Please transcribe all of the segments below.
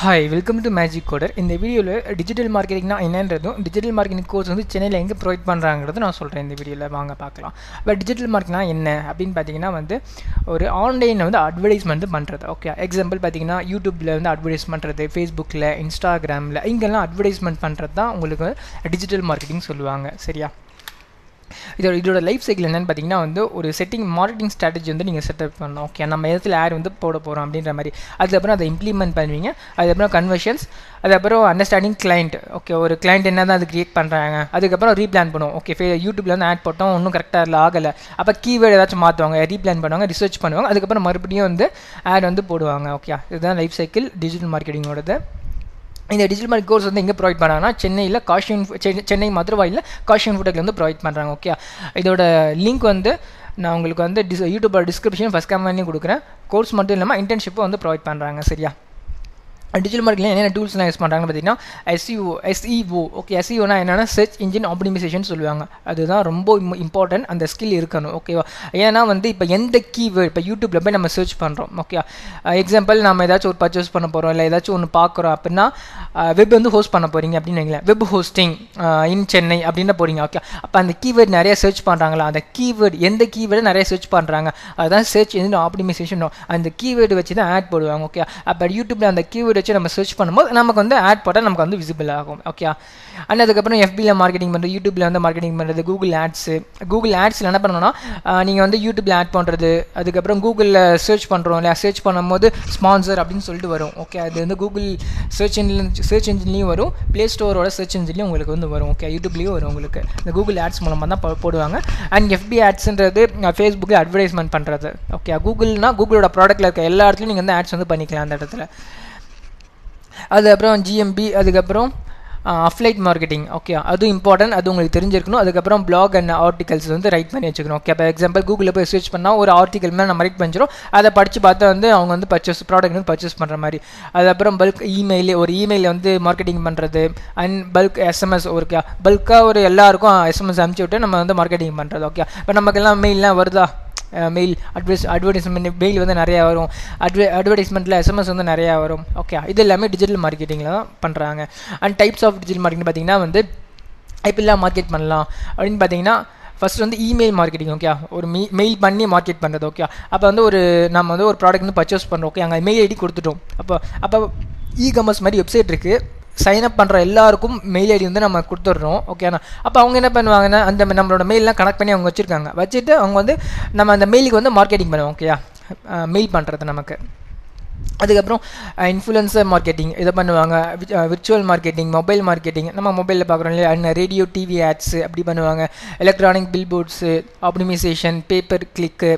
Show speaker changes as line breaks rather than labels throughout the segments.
Hi welcome to magic coder. இந்த வீடியோவில் digital மார்க்கெட்டிங்னா என்னன்றதும் digital marketing course வந்து சென்னையில் எங்கே ப்ரொவைட் பண்ணுறாங்கிறது நான் சொல்கிறேன். இந்த வீடியோவில் வாங்க பார்க்கலாம். பட் டிஜிட்டல் மார்க்கெட்னா என்ன அப்படின்னு பார்த்தீங்கன்னா வந்து ஒரு ஆன்லைனில் வந்து அட்வர்டைஸ்மெண்ட் பண்ணுறது. ஓகே, எக்ஸாம்பிள் பார்த்தீங்கன்னா யூடியூப்பில் வந்து அட்வர்டைஸ் பண்ணுறது, ஃபேஸ்புக்கில், இன்ஸ்டாகிராமில் இங்கெல்லாம் அட்வர்டைஸ்மெண்ட் பண்ணுறது தான் உங்களுக்கு டிஜிட்டல் மார்க்கெட்டிங் சொல்லுவாங்க. சரியா? இதோட லைஃப் சைக்கிள் என்னென்னு பார்த்தீங்கன்னா வந்து ஒரு மார்க்கெட்டிங் ஸ்ட்ராட்டஜி வந்து நீங்கள் செட்டப் பண்ணணும். ஓகே, நம்ம இடத்துல ஆட் வந்து போட போகிறோம் அப்படின்ற மாதிரி. அதுக்கப்புறம் அதை இம்ப்ளிமெண்ட் பண்ணுவீங்க. அதுக்கப்புறம் கன்வர்ஷன்ஸ், அதுக்கப்புறம் அண்டர்ஸ்டாண்டிங் கிளைண்ட். ஓகே, ஒரு கிளைண்ட் என்ன தான் அது கிரியேட் பண்ணுறாங்க, அதுக்கப்புறம் ரீப்ளான் பண்ணுவோம். ஓகே, யூடியூப்ல வந்து ஆட் போட்டோம், ஒன்றும் கரெக்டாக ஆகலை, அப்போ கீவேர்டு ஏதாச்சும் மாற்றுவாங்க, ரீப்ளான் பண்ணுவாங்க, ரிசர்ச் பண்ணுவாங்க, அதுக்கப்புறம் மறுபடியும் வந்து ஆட் வந்து போடுவாங்க. ஓகே, இதுதான் லைஃப் சைக்கிள் டிஜிட்டல் மார்க்கெட்டிங்கோடது. இந்த டிஜிட்டல் மார்க்கெட் கோர்ஸ் வந்து எங்கே ப்ரொவைட் பண்ணுறாங்கன்னா சென்னையில் சென்னை மதுரவாயில் காஷியன் ஃபுட்டெக்கில் வந்து ப்ரொவைட் பண்ணுறாங்க. ஓகே, இதோட லிங்க் வந்து நான் உங்களுக்கு வந்து யூடியூபோட டிஸ்கிரிப்ஷன் ஃபஸ்ட் கமெண்ட்லேயும் கொடுக்குறேன். கோர்ஸ் மட்டும் இல்லாமல் இன்டர்ன்ஷிப்பும் வந்து ப்ரொவைட் பண்ணுறாங்க. சரியா? டிஜிட்டல் மார்க்கெட்டில் என்னென்ன டூல்ஸ்லாம் யூஸ் பண்ணுறாங்கன்னு பார்த்தீங்கன்னா SEO. ஓகே, SEOனா என்னென்னா சர்ச் இன்ஜின் ஆப்டிமைசேஷன் சொல்லுவாங்க. அதுதான் ரொம்ப இம்பார்ட்டன்ட், அந்த ஸ்கில் இருக்கணும். ஓகேவா? ஏன்னா வந்து இப்போ எந்த கீவேர்டு இப்போ யூடியூப்பில் போய் நம்ம சர்ச் பண்ணுறோம். ஓகே, எக்ஸாம்பிள் நம்ம ஏதாச்சும் ஒரு பர்ச்சேஸ் பண்ண போகிறோம், இல்லை ஏதாச்சும் ஒன்று பார்க்குறோம் அப்படின்னா வெப் வந்து ஹோஸ்ட் பண்ண போகிறீங்க அப்படின்னு வைங்களேன். வெப் ஹோஸ்டிங் இன் சென்னை அப்படின்னு போகிறீங்க. ஓகே, அப்போ அந்த கீவேர்டு நிறைய சர்ச் பண்ணுறாங்களா, அந்த கீவேர்டு எந்த கீவேர்டு நிறைய சர்ச் பண்ணுறாங்க, அதுதான் சர்ச் இன்ஜின் ஆப்டிமைசேஷன். அந்த கீவேர்டு வச்சு தான் ஆட் போடுவாங்க. ஓகே, அப்போ யூடியூப்பில் அந்த கீவேர்டு வச்சு நம்ம சர்ச் பண்ணும்போது நமக்கு வந்து ஆட் போட்டால் நமக்கு வந்து விசிபிள் ஆகும். ஓகே, அண்ட் அதுக்கப்புறம் FBயில் மார்க்கெட்டிங் பண்ணுறது, யூடியூப்பில் வந்து மார்க்கெட்டிங் பண்ணுறது, கூகுள் ஆட்ஸில் என்ன பண்ணணும்னா நீங்கள் வந்து யூடியூப்பில் ஆட் பண்ணுறது, அதுக்கப்புறம் கூகுளில் சர்ச் பண்ணுறோம் இல்லையா, சர்ச் பண்ணும்போது ஸ்பான்சர் அப்படின்னு சொல்லிட்டு வரும். ஓகே, அது வந்து கூகுள் சர்ச் இன்ஜின்லேயும் வரும், ப்ளே ஸ்டோரோட சர்ச் இன்ஜின்லேயும் உங்களுக்கு வந்து வரும். ஓகே, யூடியூப்லேயும் வரும் உங்களுக்கு. இந்த கூகுள் ஆட்ஸ் மூலமாக தான் போடுவாங்க. அண்ட் FB ஆட்ஸ்ன்றது ஃபேஸ்புக்கில் அட்வர்டைஸ்மெண்ட் பண்ணுறது. ஓகே, கூகுளோட ப்ராடக்ட்டில் இருக்க எல்லா இடத்துலையும் நீங்கள் வந்து ஆட்ஸ் வந்து பண்ணிக்கலாம் அந்த இடத்துல. அதுக்கப்புறம் GMB, அதுக்கப்புறம் அஃப்லைட் மார்க்கெட்டிங். ஓகே, அதுவும் இம்பார்ட்டன்ட், அது உங்களுக்கு தெரிஞ்சிருக்கணும். அதுக்கப்புறம் பிளாக் அண்ட் ஆர்டிகல்ஸ் வந்து ரைட் பண்ணி வச்சுக்கணும். ஓகே, இப்போ எக்ஸாம்பிள் கூகுளில் போய் சர்ச் பண்ணால் ஒரு ஆர்டிகல் மேலே நம்ம ரைட் பண்ணிச்சிடும், அதை படித்து பார்த்தா வந்து அவங்க வந்து ப்ராடக்ட் வந்து பர்ச்சேஸ் பண்ணுற மாதிரி. அதுக்கப்புறம் பல்க் இமெயில் வந்து மார்க்கெட்டிங் பண்ணுறது, அண்ட் பல்க் SMS, ஒரு பல்காக ஒரு எல்லாருக்கும் SMS அனுப்பிச்சி விட்டு நம்ம வந்து மார்க்கெட்டிங் பண்ணுறது. ஓகே, இப்போ நமக்கெல்லாம் மெயிலெலாம் வருதா, மெயில் அட்வர்டைஸ்மெண்ட் மெயில் வந்து நிறையா வரும், அட்வர்டைஸ்மெண்ட்டில் SMS வந்து நிறையா வரும். ஓகே, இது எல்லாமே டிஜிட்டல் மார்க்கெட்டிங்கில் தான் பண்ணுறாங்க. And types of digital marketing பார்த்தீங்கன்னா வந்து எப்படிலாம் மார்க்கெட் பண்ணலாம் அப்படின்னு பார்த்தீங்கன்னா ஃபஸ்ட் வந்து இமெயில் மார்க்கெட்டிங். ஓகே, ஒரு மெயில் பண்ணி மார்க்கெட் பண்ணுறது. ஓகே, அப்போ வந்து நம்ம வந்து ஒரு ப்ராடக்ட் வந்து பர்ச்சேஸ் பண்ணுறோம். ஓகே, அங்கே மெயில் ஐடி கொடுத்துட்டோம். அப்போ இ-காமர்ஸ் மாதிரி வெப்சைட் இருக்குது, சைன்அப் பண்ணுற எல்லாருக்கும் மெயில் ஐடி வந்து நம்ம கொடுத்துட்றோம். ஓகேண்ணா, அப்போ அவங்க என்ன பண்ணுவாங்கன்னா அந்த நம்மளோட மெயிலெலாம் கனெக்ட் பண்ணி அவங்க வச்சுட்டு அவங்க வந்து நம்ம அந்த மெயிலுக்கு வந்து மார்க்கெட்டிங் பண்ணுவோம். ஓகேயா, மெயில் பண்ணுறது நமக்கு. அதுக்கப்புறம் இன்ஃப்ளூயன்சர் மார்க்கெட்டிங் இதை பண்ணுவாங்க. விர்ச்சுவல் மார்க்கெட்டிங், மொபைல் மார்க்கெட்டிங், நம்ம மொபைலில் பார்க்குறோம் இல்லையா, அண்ட் ரேடியோ, டிவி ஆட்ஸு அப்படி பண்ணுவாங்க. எலக்ட்ரானிக் பில்போர்ட்ஸு, ஆப்டிமைசேஷன், பேப்பர் கிளிக்கு.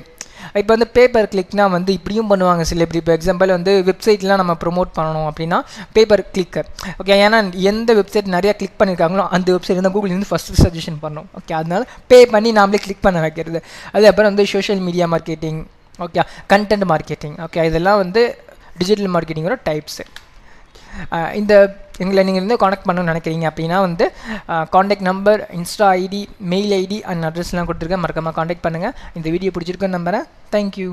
இப்போ வந்து பேப்பர் கிளிக்னால் வந்து இப்படியும் பண்ணுவாங்க சில பேர். இப்போ எக்ஸாம்பிள் வந்து வெப்சைட்லாம் நம்ம ப்ரொமோட் பண்ணணும் அப்படின்னா பேப்பர் கிளிக்கு. ஓகே, ஏன்னா எந்த வெப்சைட் நிறையா கிளிக் பண்ணியிருக்காங்களோ அந்த வெப்சைட் வந்து கூகுள் வந்து ஃபஸ்ட்டு சஜஷன் பண்ணணும். ஓகே, அதனால பே பண்ணி நாமளே கிளிக் பண்ண வைக்கிறது. அதுக்கப்புறம் வந்து social media marketing. Okay, content marketing. Okay, இதெல்லாம் வந்து டிஜிட்டல் மார்க்கெட்டிங்கோட டைப்ஸு. எங்களை நீங்கள் வந்து காண்டாக்ட் பண்ணணும்னு நினைக்கிறீங்க அப்படின்னா வந்து contact number, insta ID, mail ID and அட்ரஸ்லாம் கொடுத்துருக்கேன், மறக்காமல் காண்டாக்ட் பண்ணுங்கள். இந்த வீடியோ பிடிச்சிருக்குன்னு நம்புகிறேன். தேங்க்யூ.